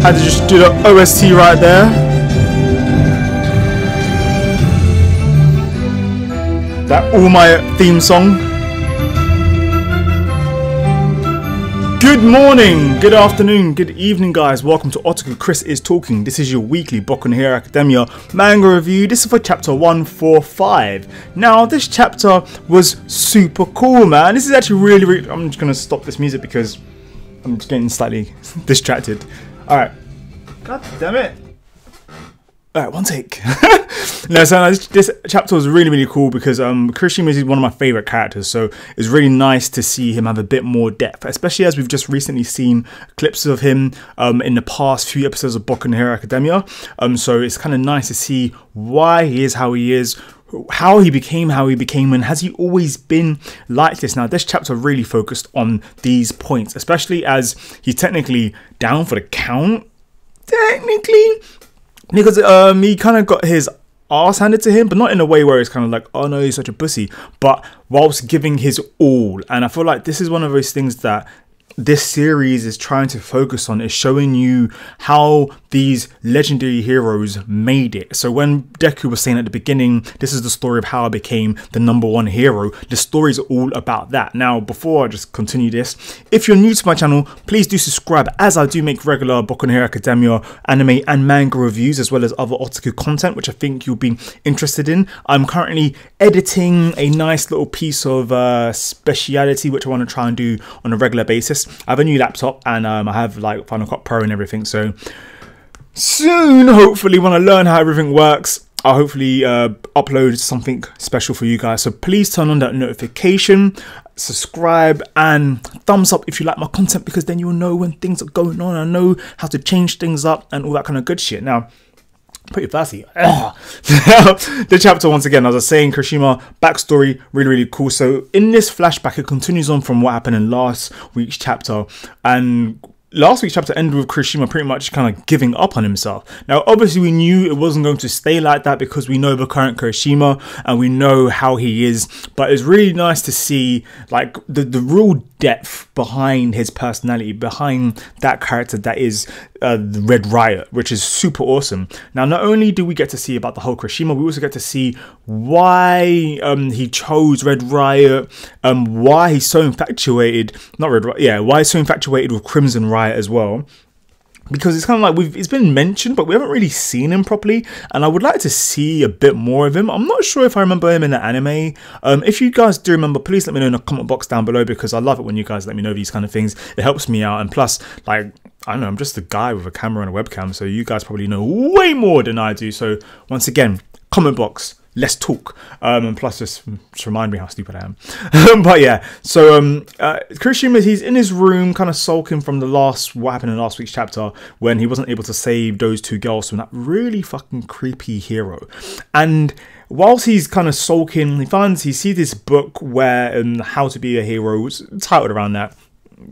Had to just do the OST right there. That All Might theme song. Good morning, good afternoon, good evening guys. Welcome to Otaku Chris is Talking. This is your weekly Boku no Hero Academia manga review. This is for chapter 145. Now this chapter was super cool, man. This is actually really I'm just going to stop this music because I'm just getting slightly distracted. Alright. God damn it. Alright, one take. No, so this chapter was really cool because Kirishima is one of my favourite characters, so it's really nice to see him have a bit more depth, especially as we've just recently seen clips of him in the past few episodes of Boku no Hero Academia. So it's kind of nice to see why he is how he is, how he became, and has he always been like this? Now this chapter really focused on these points, especially as he's technically down for the count, because he kind of got his arse handed to him, but not in a way where it's kind of like, oh no, he's such a pussy, but whilst giving his all. And I feel like this is one of those things that this series is trying to focus on, is showing you how these legendary heroes made it. So when Deku was saying at the beginning, this is the story of how I became the #1 hero, the story is all about that. Now, before I just continue this, if you're new to my channel, please do subscribe, as I do make regular Boku no Hero Academia anime and manga reviews, as well as other otaku content, which I think you'll be interested in. I'm currently editing a nice little piece of speciality, which I want to try and do on a regular basis. I have a new laptop and I have like Final Cut Pro and everything, so soon, hopefully, when I learn how everything works, I'll hopefully upload something special for you guys. So please turn on that notification, subscribe, and thumbs up if you like my content, because then you'll know when things are going on. I know how to change things up and all that kind of good shit. Now, pretty thirsty. The chapter, once again, as I was saying, Kirishima backstory, really cool. So in this flashback, it continues on from what happened in last week's chapter, and last week's chapter ended with Kirishima pretty much kind of giving up on himself. Now, obviously, we knew it wasn't going to stay like that because we know the current Kirishima and we know how he is. But it's really nice to see like the real depth behind his personality, behind that character that is the Red Riot, which is super awesome. Now, not only do we get to see about the whole Kirishima, we also get to see why he chose Red Riot, why he's so infatuated, why he's so infatuated with Crimson Riot as well. Because it's kind of like it's been mentioned, but we haven't really seen him properly, and I would like to see a bit more of him. I'm not sure if I remember him in the anime. If you guys do remember, please let me know in the comment box down below, because I love it when you guys let me know these kind of things. It helps me out, and plus, like, I don't know, I'm just a guy with a camera and a webcam, so you guys probably know way more than I do. So once again, comment box, let's talk, and plus just remind me how stupid I am. But yeah, so Kirishima, he's in his room kind of sulking from what happened in last week's chapter, when he wasn't able to save those two girls from that really fucking creepy hero. And whilst he's kind of sulking, he sees this book where how to be a hero, it's titled around that,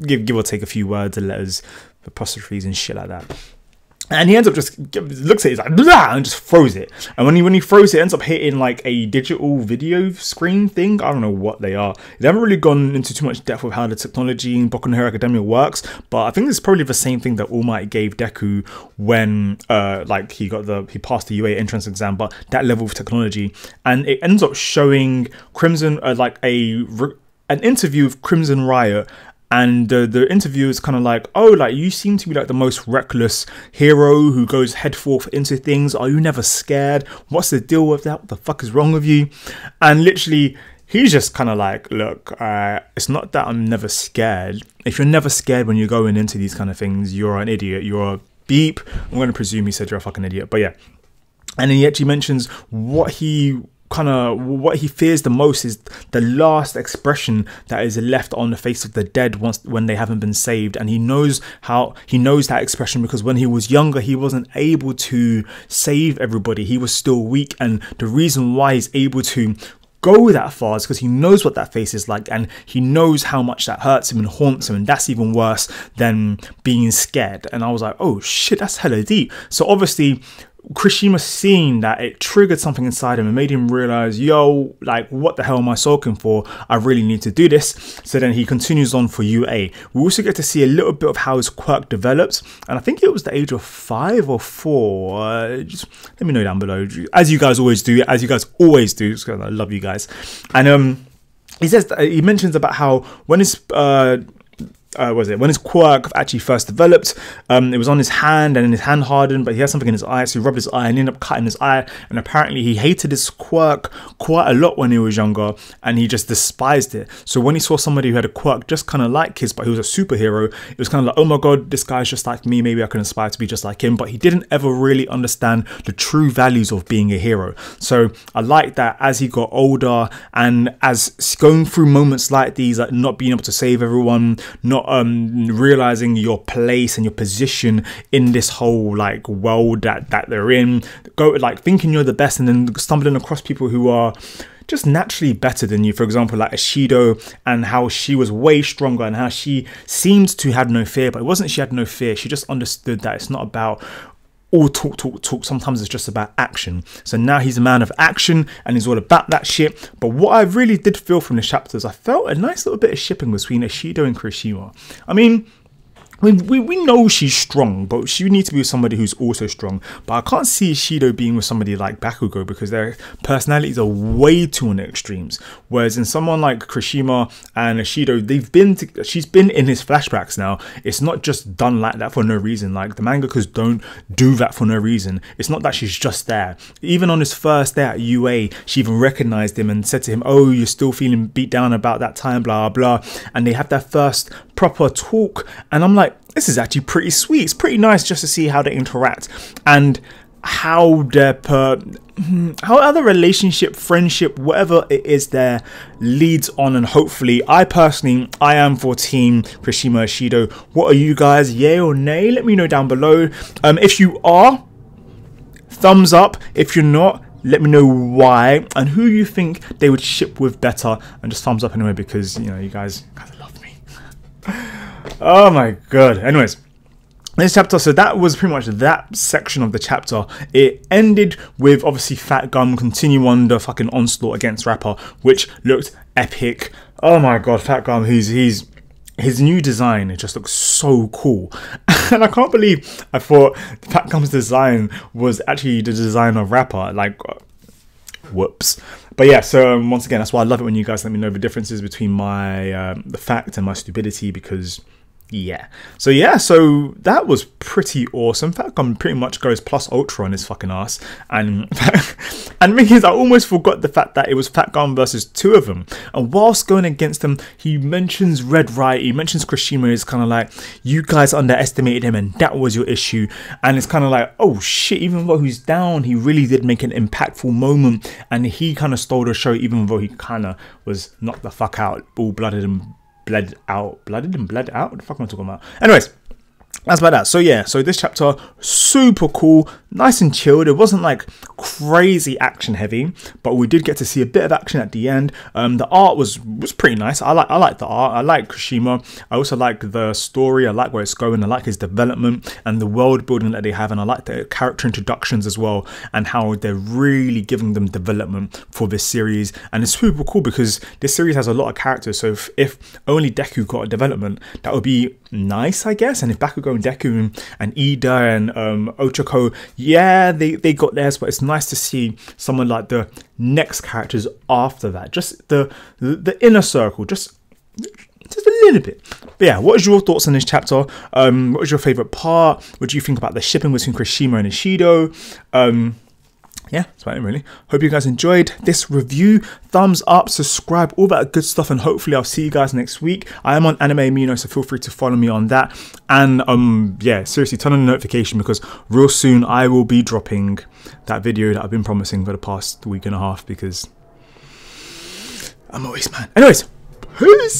give or take a few words and letters, apostrophes and shit like that. And he ends up just looks at it, he's like, blah, and just throws it. And when he throws it, it ends up hitting like a digital video screen thing. I don't know what they are. They haven't really gone into too much depth with how the technology in Boku no Hero Academia works, but I think it's probably the same thing that All Might gave Deku when like he passed the UA entrance exam, but that level of technology. And it ends up showing Crimson like an interview with Crimson Riot. And the interview is kind of like, oh, like, you seem to be like the most reckless hero who goes headforth into things. Are you never scared? What's the deal with that? What the fuck is wrong with you? And literally, he's just kind of like, look, it's not that I'm never scared. If you're never scared when you're going into these kind of things, you're an idiot. You're a beep. I'm going to presume he said you're a fucking idiot. But yeah. And then he actually mentions what he fears the most is the last expression that is left on the face of the dead when they haven't been saved. And he knows that expression because when he was younger, he wasn't able to save everybody. He was still weak, and the reason why he's able to go that far is because he knows what that face is like, and he knows how much that hurts him and haunts him, and that's even worse than being scared. And I was like, oh shit, that's hella deep. So obviously Kirishima seeing that, it triggered something inside him and made him realize, yo, like, what the hell am I sulking for? I really need to do this. So then he continues on for UA. We also get to see a little bit of how his quirk develops, and I think it was the age of 5 or 4. Just let me know down below, as you guys always do, because I love you guys. And he says that, he mentions about how when his when his quirk actually first developed, it was on his hand, and then his hand hardened, but he had something in his eye, so he rubbed his eye and ended up cutting his eye. And apparently he hated his quirk quite a lot when he was younger, and he just despised it. So when he saw somebody who had a quirk just kind of like his, but he was a superhero, it was kind of like, oh my god, this guy's just like me, maybe I can aspire to be just like him. But he didn't ever really understand the true values of being a hero. So I like that as he got older, and as going through moments like these, like not being able to save everyone, not realizing your place and your position in this whole like world that they're in, like thinking you're the best, and then stumbling across people who are just naturally better than you. For example, like Ishido, and how she was way stronger, and how she seemed to have no fear, but it wasn't she had no fear, she just understood that it's not about all talk. Sometimes it's just about action. So now he's a man of action, and he's all about that shit. But what I really did feel from the chapters, I felt a nice little bit of shipping between Ishido and Kirishima. I mean, we know she's strong, but she needs to be with somebody who's also strong. But I can't see Ishido being with somebody like Bakugo, because their personalities are way too on the extremes. Whereas in someone like Kirishima and Ishido, she's been in his flashbacks now. It's not just done like that for no reason. Like, the mangakas don't do that for no reason. It's not that she's just there. Even on his first day at UA, she even recognized him and said to him, oh, you're still feeling beat down about that time, blah blah. And they have their first proper talk, and I'm like, this is actually pretty sweet. It's pretty nice just to see how they interact, and how how other relationship, friendship, whatever it is there leads on. And hopefully, I am for team Kirishima Ishido. What are you guys, yay or nay? Let me know down below. If you are, thumbs up. If you're not, let me know why, and who you think they would ship with better, and just thumbs up anyway, because, you know, you guys love me. Oh my god. Anyways, this chapter, so that was pretty much that section of the chapter. It ended with obviously Fat Gum continue on the fucking onslaught against Rapper, which looked epic. Oh my god, Fat Gum, his new design, it just looks so cool. And I can't believe I thought Fat Gum's design was actually the design of Rapper. Like, whoops. But yeah, so once again, that's why I love it when you guys let me know the differences between my the fact and my stupidity, because yeah. So that was pretty awesome. Fat Gum pretty much goes plus ultra on his fucking ass, and because I almost forgot the fact that it was Fat Gum versus two of them, and whilst going against them, he mentions Red Riot, he mentions Kirishima, is kind of like, you guys underestimated him and that was your issue. And it's kind of like, oh shit, even though he's down, he really did make an impactful moment, and he kind of stole the show, even though he kind of was knocked the fuck out, all blooded and bled out. What the fuck am I talking about? Anyways, that's about that. So yeah, so this chapter, super cool, nice and chilled. It wasn't like crazy action heavy, but we did get to see a bit of action at the end. The art was pretty nice. I like the art. I like Kirishima. I also like the story. I like where it's going. I like his development and the world building that they have, and I like the character introductions as well, and how they're really giving them development for this series. And it's super cool because this series has a lot of characters, so if only Deku got a development, that would be nice, I guess. And if Bakugo and Deku and Ida and Ochako, yeah, they got theirs, but it's nice to see someone like the next characters after that, just the inner circle, just a little bit. But yeah, what is your thoughts on this chapter? What was your favorite part? What do you think about the shipping between Kirishima and Ishido? Yeah, that's about it really. Hope you guys enjoyed this review. Thumbs up, subscribe, all that good stuff, and hopefully I'll see you guys next week. I am on Anime Amino, so feel free to follow me on that. And yeah, seriously, turn on the notification, because real soon I will be dropping that video that I've been promising for the past week and a half, because I'm a waste man. Anyways, peace.